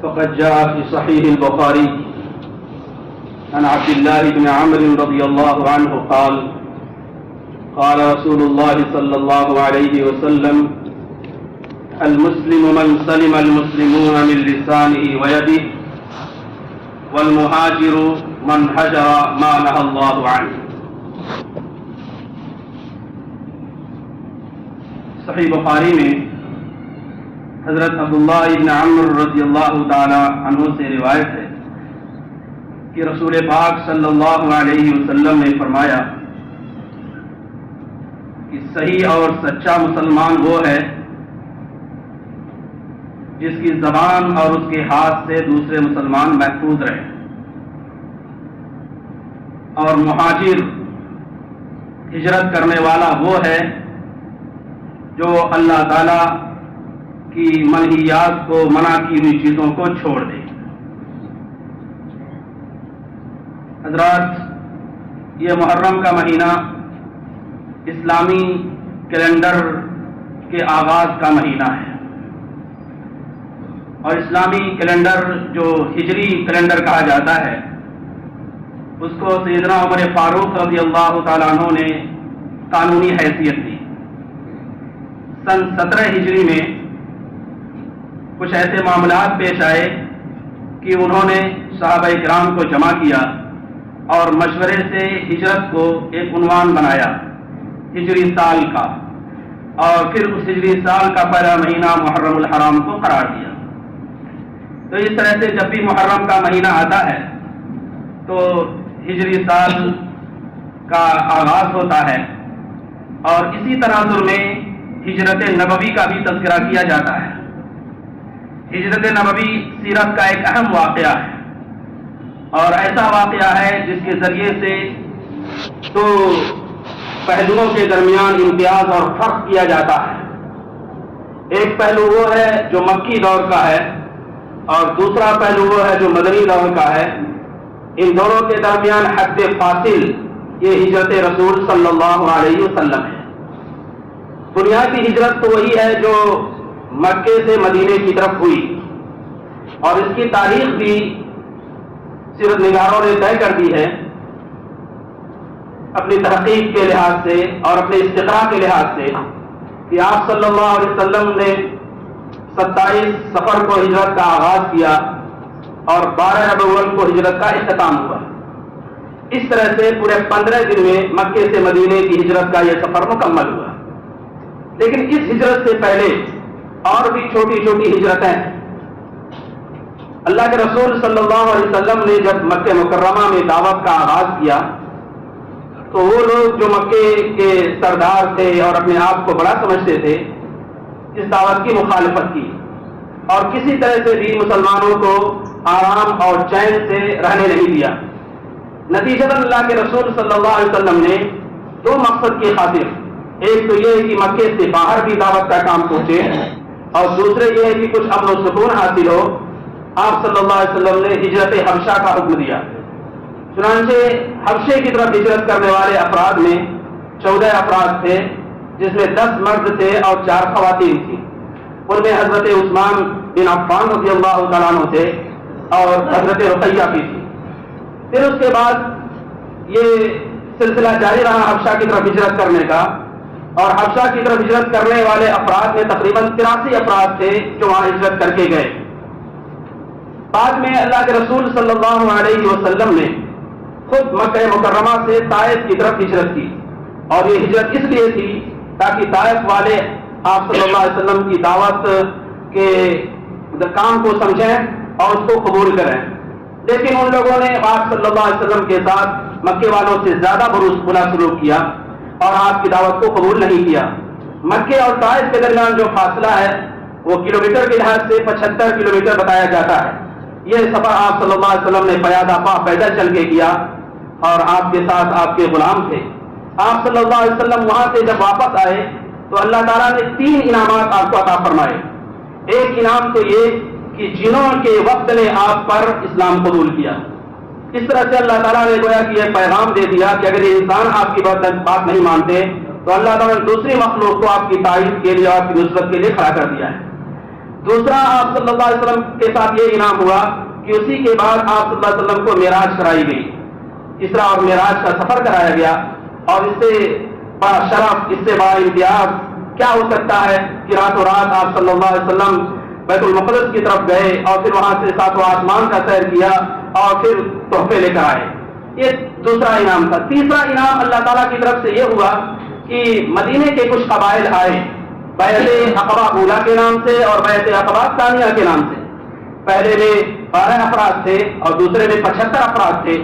فقد جاء في صحيح البخاري عن عبد الله بن عمرو رضي الله عنه قال قال رسول الله صلى الله عليه وسلم المسلم من سلم المسلمون من لسانه ويده والمهاجر من هجر ما نهى الله عنه. صحیح بخاری میں حضرت عبداللہ ابن عمرو رضی اللہ تعالی عنہ سے روایت ہے کہ رسول پاک صلی اللہ علیہ وسلم نے فرمایا کہ صحیح اور سچا مسلمان وہ ہے جس کی زبان اور اس کے ہاتھ سے دوسرے مسلمان محفوظ رہے، اور مہاجر ہجرت کرنے والا وہ ہے جو اللہ تعالی کی منہیات کو، منع کی ہوئی چیزوں کو چھوڑ دے۔ حضرات، یہ محرم کا مہینہ اسلامی کیلنڈر کے آغاز کا مہینہ ہے، اور اسلامی کیلنڈر جو ہجری کیلنڈر کہا جاتا ہے اس کو سیدنا عمر فاروق رضی اللہ تعالیٰ عنہ نے قانونی حیثیت دی۔ سن 17 ہجری میں کچھ ایسے معاملات پیش آئے کہ انہوں نے صحابہ کرام کو جمع کیا اور مشورے سے ہجرت کو ایک عنوان بنایا ہجری سال کا، اور پھر اس ہجری سال کا پہلا مہینہ محرم الحرام کو قرار دیا۔ تو اس طرح سے جب بھی محرم کا مہینہ آتا ہے تو ہجری سال کا آغاز ہوتا ہے، اور اسی تناظر میں ہجرت نبوی کا بھی تذکرہ کیا جاتا ہے۔ ہجرت نبوی سیرت کا ایک اہم واقعہ ہے، اور ایسا واقعہ ہے جس کے ذریعے سے دو پہلوؤں کے درمیان امتیاز اور فرق کیا جاتا ہے۔ ایک پہلو وہ ہے جو مکی دور کا ہے، اور دوسرا پہلو وہ ہے جو مدنی دور کا ہے۔ ان دونوں کے درمیان حد فاصل یہ ہجرت رسول صلی اللہ علیہ وسلم ہے۔ بنیادی ہجرت تو وہی ہے جو مکے سے مدینے کی طرف ہوئی، اور اس کی تاریخ بھی سیرت نگاروں نے طے کر دی ہے اپنی تحقیق کے لحاظ سے اور اپنے استقراء کے لحاظ سے، کہ آپ صلی اللہ علیہ وسلم نے 27 صفر کو ہجرت کا آغاز کیا اور 12 ربیع الاول کو ہجرت کا اختتام ہوا۔ اس طرح سے پورے 15 دن میں مکے سے مدینے کی ہجرت کا یہ سفر مکمل ہوا۔ لیکن اس ہجرت سے پہلے اور بھی چھوٹی چھوٹی ہجرتیں ہیں۔ اللہ کے رسول صلی اللہ علیہ وسلم نے جب مکہ مکرمہ میں دعوت کا آغاز کیا تو وہ لوگ جو مکے کے سردار تھے اور اپنے آپ کو بڑا سمجھتے تھے، اس دعوت کی مخالفت کی، اور کسی طرح سے بھی مسلمانوں کو آرام اور چین سے رہنے نہیں دیا۔ نتیجتاً اللہ کے رسول صلی اللہ علیہ وسلم نے دو مقصد کی خاطر، ایک تو یہ ہے کہ مکے سے باہر بھی دعوت کا کام پہنچے، اور دوسرے یہ ہے کہ کچھ امن و سکون حاصل ہو، آپ صلی اللہ علیہ وسلم نے ہجرت حبشہ کا حکم دیا۔ چنانچہ حبشے کی طرف ہجرت کرنے والے افراد میں 14 افراد تھے، جس میں 10 مرد تھے اور 4 خواتین تھیں۔ ان میں حضرت عثمان بن عفان رضی اللہ تعالیٰ عنہ تھے، اور حضرت رقیہ بھی تھی۔ پھر اس کے بعد یہ سلسلہ جاری رہا حبشہ کی طرف ہجرت کرنے کا، اور حبشہ کی طرف ہجرت کرنے والے افراد میں تقریباً 83 افراد تھے جو وہاں ہجرت کر کے گئے۔ بعد میں اللہ کے رسول صلی اللہ علیہ وسلم نے خود مکہ مکرمہ سے طائف کی طرف ہجرت کی، اور یہ ہجرت اس لیے تھی تاکہ طائف والے آپ صلی اللہ علیہ وسلم کی دعوت کے کام کو سمجھیں اور اس کو قبول کریں۔ لیکن ان لوگوں نے آپ صلی اللہ علیہ وسلم کے ساتھ مکے والوں سے زیادہ برا سلوک کیا اور آپ کی دعوت کو قبول نہیں کیا۔ مکے اور طائف کے درمیان جو فاصلہ ہے وہ کلومیٹر کے لحاظ سے 75 کلومیٹر بتایا جاتا ہے۔ یہ سفر آپ صلی اللہ علیہ وسلم نے پیادہ پا پیدل چل کے کیا، اور آپ کے ساتھ آپ کے غلام تھے۔ آپ صلی اللہ علیہ وسلم وہاں سے جب واپس آئے تو اللہ تعالیٰ نے 3 انعامات آپ کو عطا فرمائے۔ ایک انعام تو یہ کہ جنوں کے وقت نے آپ پر اسلام قبول کیا۔ اس طرح سے اللہ تعالیٰ نے گویا کہ یہ پیغام دے دیا کہ اگر یہ انسان آپ کی بات نہیں مانتے تو اللہ تعالیٰ نے دوسری مخلوق کو آپ کی تائید کے لیے، آپ کی نصرت کے لیے کھڑا کر دیا ہے۔ دوسرا آپ صلی اللہ علیہ وسلم کے ساتھ یہ انعام ہوا کہ اسی کے بعد آپ صلی اللہ علیہ وسلم کو معراج کرائی گئی، اسراء اور معراج کا سفر کرایا گیا، اور اس سے بڑا شرف، اس سے بڑا امتیاز کیا ہو سکتا ہے کہ راتوں رات آپ صلی اللہ علیہ وسلم بیت المقدس کی طرف گئے اور پھر وہاں سے ساتوں آسمان کا سیر کیا اور پھر تحفے لے کر آئے۔ یہ دوسرا انعام تھا۔ تیسرا انعام اللہ تعالیٰ کی طرف سے یہ ہوا کہ مدینے کے کچھ قبائل آئے بیعت عقبہ اولیٰ کے نام سے اور بیعت عقبہ ثانیہ کے نام سے۔ پہلے میں 12 افراد تھے اور دوسرے میں 75 افراد تھے۔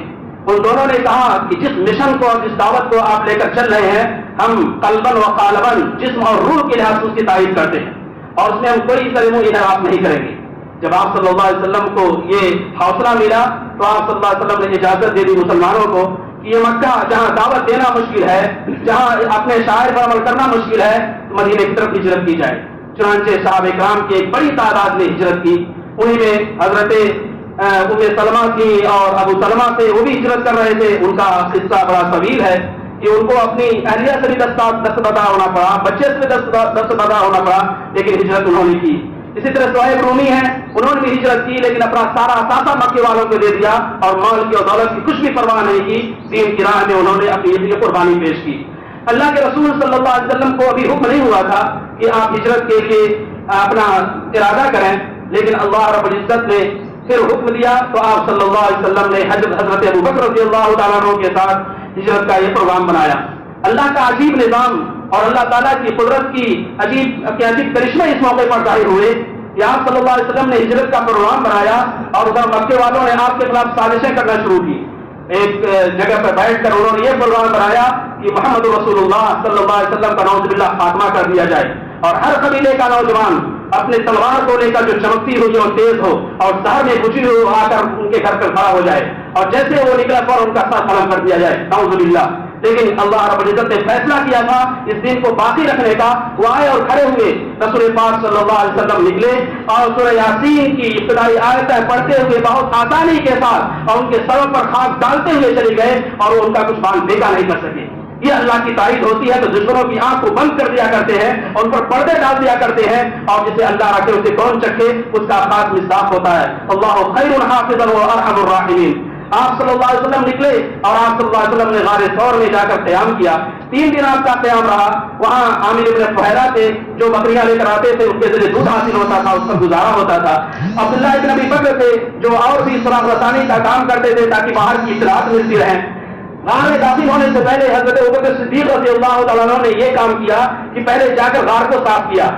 ان دونوں نے کہا کہ جس مشن کو اور جس دعوت کو آپ لے کر چل رہے ہیں، ہم قلباً و قالباً، جسم اور روح کے لحاظ سے اس کی تعریف کرتے ہیں اور اس میں ہم کوئی سر منہ انحراف نہیں کریں گے۔ جب آپ صلی اللہ علیہ وسلم کو یہ حوصلہ ملا تو آپ صلی اللہ علیہ وسلم نے اجازت دے دی مسلمانوں کو کہ یہ مکہ جہاں دعوت دینا مشکل ہے، جہاں اپنے شاعر پر عمل کرنا مشکل ہے، مدینے کی طرف ہجرت کی جائے۔ چنانچہ صحابہ کرام کی ایک بڑی تعداد نے ہجرت کی، انہیں میں حضرت ام سلمہ کی اور ابو سلمہ سے، وہ بھی ہجرت کر رہے تھے۔ ان کا قصہ بڑا طویل ہے کہ ان کو اپنی اہلیہ سے بھی دستبردار ہونا پڑا، بچے سے بھی دستبردار ہونا پڑا، لیکن ہجرت انہوں نے کی۔ اسی طرح سہیب رومی ہیں، انہوں نے بھی ہجرت کی لیکن اپنا سارا اثاثہ مکے والوں کو دے دیا اور مال کی اور دولت کی کچھ بھی پرواہ نہیں کی، دین کی راہ میں انہوں نے اپنی قربانی پیش کی۔ اللہ کے رسول صلی اللہ علیہ وسلم کو ابھی حکم نہیں ہوا تھا کہ آپ ہجرت کے لیے اپنا ارادہ کریں، لیکن اللہ رب العزت نے پھر حکم دیا تو آپ صلی اللہ علیہ وسلم نے حضرت ابو بکر رضی اللہ تعالیٰ عنہ کے ساتھ ہجرت کا یہ پروگرام بنایا۔ اللہ کا عجیب نظام اور اللہ تعالیٰ کی قدرت کی عجیب کرشمے اس موقع پر ظاہر ہوئے کہ آپ صلی اللہ علیہ وسلم نے ہجرت کا پروگرام بنایا اور ادھر مکے والوں نے آپ کے خلاف سازشیں کرنا شروع کی۔ ایک جگہ پر بیٹھ کر انہوں نے یہ پروگرام بنایا کہ محمد رسول اللہ صلی اللہ علیہ وسلم کا نعوذ باللہ خاتمہ کر دیا جائے، اور ہر قبیلے کا نوجوان اپنے تلوار کو لے کر جو چمکتی ہو، جو تیز ہو اور شہر میں کچھ ہو، آ کر ان کے گھر پر کھڑا ہو جائے اور جیسے وہ نکلا پر ان کا سر قلم کر دیا جائے، نعوذ باللہ۔ لیکن اللہ رب العزت نے فیصلہ کیا تھا اس دن کو باقی رکھنے کا۔ وہ آئے اور کھڑے ہوئے، رسول پاک صلی اللہ علیہ وسلم نکلے اور سورہ یاسین کی ابتدائی آیتیں پڑھتے ہوئے بہت آسانی کے ساتھ اور ان کے سروں پر خاک ڈالتے ہوئے چلے گئے اور وہ ان کا کچھ بال بیگا نہیں کر سکے۔ یہ اللہ کی تائید ہوتی ہے تو دشمنوں کی آنکھ کو بند کر دیا کرتے ہیں اور ان پر پردے ڈال دیا کرتے ہیں، اور جسے اللہ رکھے اسے کون چکھے، اس کا خاص مصداق ہوتا ہے۔ اللہ خیر حافظا وارحم الراحمین۔ آپ صلی اللہ علیہ وسلم نکلے اور آپ صلی اللہ علیہ وسلم نے غار ثور میں جا کر قیام کیا۔ 3 دن آپ کا قیام رہا۔ وہاں عامر بن فہیرہ تھے جو بکریاں لے کر آتے تھے، ان کے ذریعے دودھ حاصل ہوتا تھا، اس پر گزارا ہوتا تھا۔ عبداللہ ابن ابی بکر تھے جو اور بھی سراغ رسانی کا کام کرتے تھے تاکہ باہر کی اطلاعات ملتی رہیں۔ غار میں داخل ہونے سے پہلے حضرت ابوبکر صدیق رضی اللہ تعالیٰ عنہ نے یہ کام کیا کہ پہلے جا کر غار کو صاف کیا۔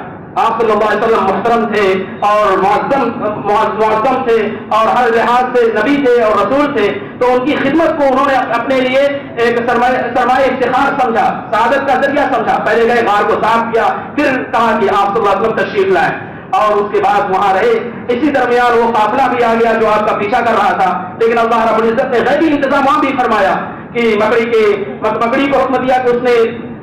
آپ صلی اللہ علیہ وسلم محترم تھے اور معظم تھے اور ہر لحاظ سے نبی تھے اور رسول تھے، تو ان کی خدمت کو انہوں نے اپنے لیے ایک سرمایہ افتخار سمجھا، سعادت کا ذریعہ سمجھا۔ پہلے گئے غار کو صاف کیا، پھر کہا کہ آپ صلی اللہ علیہ وسلم تشریف لائیں، اور اس کے بعد وہاں رہے۔ اسی درمیان وہ قافلہ بھی آ گیا جو آپ کا پیچھا کر رہا تھا، لیکن اللہ رب العزت نے غیبی انتظام وہاں بھی فرمایا کہ مکڑی کو حکم دیا کہ اس نے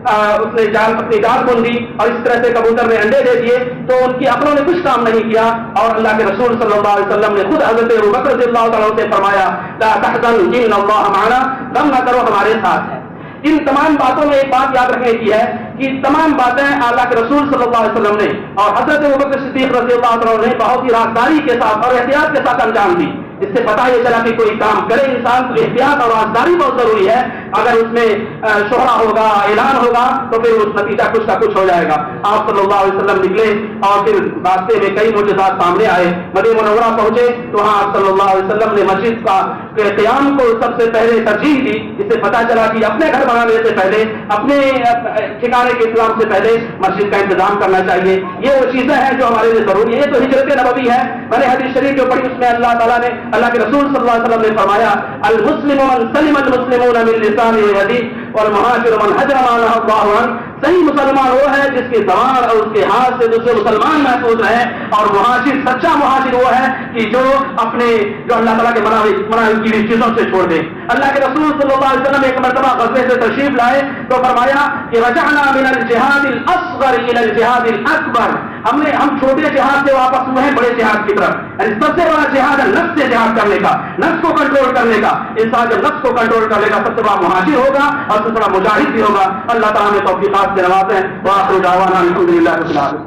اپنی جال بن دی، اور اس طرح سے کبوتر نے انڈے دے دیے، تو ان کی عقلوں نے کچھ کام نہیں کیا، اور اللہ کے رسول صلی اللہ علیہ وسلم نے خود حضرت ابوبکر رضی اللہ تعالیٰ سے فرمایا لا تحزن ان اللہ معنا، غم نہ کرو ہمارے ساتھ ہے۔ ان تمام باتوں میں ایک بات یاد رکھنے کی ہے کہ تمام باتیں اللہ کے رسول صلی اللہ علیہ وسلم نے اور حضرت ابوبکر صدیق رضی اللہ عنہ نے بہت ہی رازداری کے ساتھ اور احتیاط کے ساتھ انجام دی۔ اس سے پتہ یہ چلا کہ کوئی کام کرے انسان تو احتیاط اور رازداری بہت ضروری ہے، اگر اس میں شہرہ ہوگا، اعلان ہوگا تو پھر اس نتیجہ کچھ کا کچھ ہو جائے گا۔ آپ صلی اللہ علیہ وسلم نکلے اور پھر راستے میں کئی معجزات سامنے آئے۔ مدینہ منورہ پہنچے تو وہاں آپ صلی اللہ علیہ وسلم نے مسجد کا قیام کو سب سے پہلے ترجیح دی۔ اس سے پتہ چلا کہ اپنے گھر بنانے سے پہلے، اپنے ٹھکانے کے انتظام سے پہلے مسجد کا انتظام کرنا چاہیے۔ یہ وہ چیزیں ہیں جو ہمارے لیے ضروری ہے۔ یہ تو ہجرت نبوی ہے۔ میں نے حدیث شریف جو پڑھی اس میں اللہ تعالیٰ نے، اللہ کے رسول صلی اللہ علیہ وسلم نے فرمایا المسلم من سلم المسلمون من لسانه ويده والمهاجر من هجر ما نهى الله عنه۔ صحیح مسلمان وہ ہے جس کی زبان اور اس کے ہاتھ سے دوسرے مسلمان محفوظ رہے، اور مہاجر، سچا مہاجر وہ ہے کہ جو اللہ تعالیٰ کے منع کی ہوئی چیزوں سے چھوڑ دے۔ اللہ کے رسول صلی اللہ علیہ وسلم ایک مرتبہ غزوے سے تشریف لائے تو فرمایا کہ رجعنا من الجہاد الاصغر الى الجہاد الاکبر، ہم چھوٹے جہاد سے واپس ہوئے ہیں بڑے جہاد کی طرف۔ یعنی سب سے بڑا جہاد ہے نفس سے جہاد کرنے کا، نفس کو کنٹرول کرنے کا۔ انسان جب نفس کو کنٹرول کر لے گا سب سے بڑا مہاجر ہوگا اور سب سے بڑا مجاہد بھی ہوگا۔ اللہ تعالیٰ نے توفیقات سے نوازیں۔ وآخر دعوانا الحمد للہ رب العالمین۔